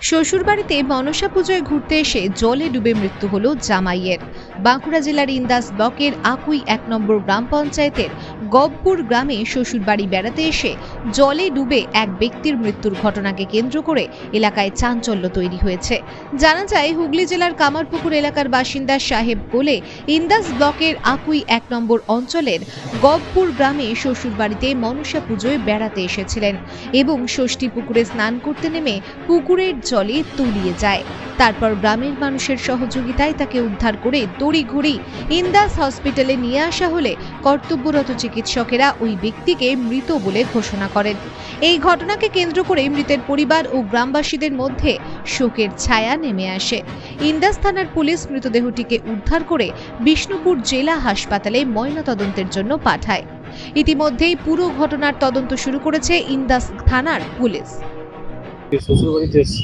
শ্বশুরবাড়িতে মনসা পুজোয় ঘুরতে এসে জলে ডুবে মৃত্যু হলো জামাইয়ের। বাঁকুড়া জেলার ইন্দাস ব্লকের আকুই ১ নম্বর গ্রাম পঞ্চায়েতের গবপুর গ্রামে শ্বশুরবাড়ি বেড়াতে এসে জলে ডুবে এক ব্যক্তির মৃত্যুর ঘটনাকে কেন্দ্র করে এলাকায় চাঞ্চল্য তৈরি হয়েছে। জানা যায়, হুগলি জেলার কামারপুকুর এলাকার বাসিন্দা সাহেব বলে ইন্দাস ব্লকের আকুই ১ নম্বর অঞ্চলের গবপুর গ্রামে শ্বশুরবাড়িতে মনসা পুজোয় বেড়াতে এসেছিলেন এবং ষষ্ঠী পুকুরে স্নান করতে নেমে পুকুরের জলে তলিয়ে যায়। তারপর গ্রামের মানুষের সহযোগিতায় তাকে উদ্ধার করে তড়িঘড়ি ইন্দাস হসপিটালে নিয়ে আসা হলে কর্তব্যরত চিকিৎসকেরা ওই ব্যক্তিকে মৃত বলে ঘোষণা করেন। এই ঘটনাকে কেন্দ্র করে মৃতের পরিবার ও গ্রামবাসীদের মধ্যে শোকের ছায়া নেমে আসে। ইন্দাস থানার পুলিশ মৃতদেহটিকে উদ্ধার করে বিষ্ণুপুর জেলা হাসপাতালে ময়নাতদন্তের জন্য পাঠায়। ইতিমধ্যেই পুরো ঘটনার তদন্ত শুরু করেছে ইন্দাস থানার পুলিশ। শ্বশুরবাড়িতে এসছে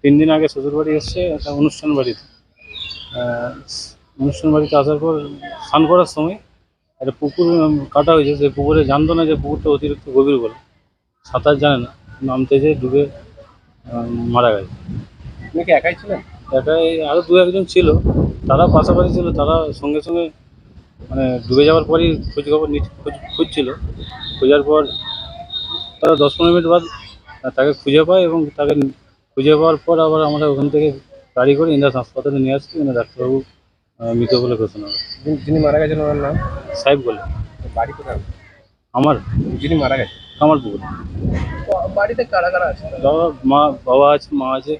৩ দিন আগে শ্বশুরবাড়ি এসছে একটা অনুষ্ঠান বাড়িতে আসার পর স্নান করার সময় একটা পুকুর কাটা হয়েছে। সেই পুকুরে জানতো না যে পুকুরটা অতিরিক্ত গভীর বলে, সাঁতার জানে না, নামতে যেয়ে ডুবে মারা গেছে। আপনি কি একাই ছিলেন? একাই, আরও ২-১ জন ছিল, তারা পাশাপাশি ছিল। তারা সঙ্গে সঙ্গে মানে ডুবে যাওয়ার পরই খোঁজখবর খুঁজছিল। খোঁজার পর তারা ১০-১৫ মিনিট বাদ তাকে খুঁজে পায় এবং তাকে খুঁজে পাওয়ার পর আবার আমরা ওখান থেকে গাড়ি করে ইন্দাস হাসপাতালে নিয়ে আসছি। ডাক্তারবাবু মৃত বলে ঘোষণা করে। যিনি মারা গেছেন ওনার নাম? সাহেব বলে। বাড়ি কোথায় আমার যিনি মারা গেছেন? আমার পুকুর। বাড়িতে কারা কারা আছে? বাবা আছে, মা আছে,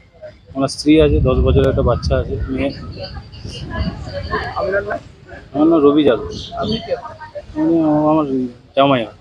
আমার স্ত্রী আছে, 10 বছরের একটা বাচ্চা আছে, মেয়ে। আপনার নাম? আমার নাম রবি যাদব। আপনি কি? আমার জামাই হয়।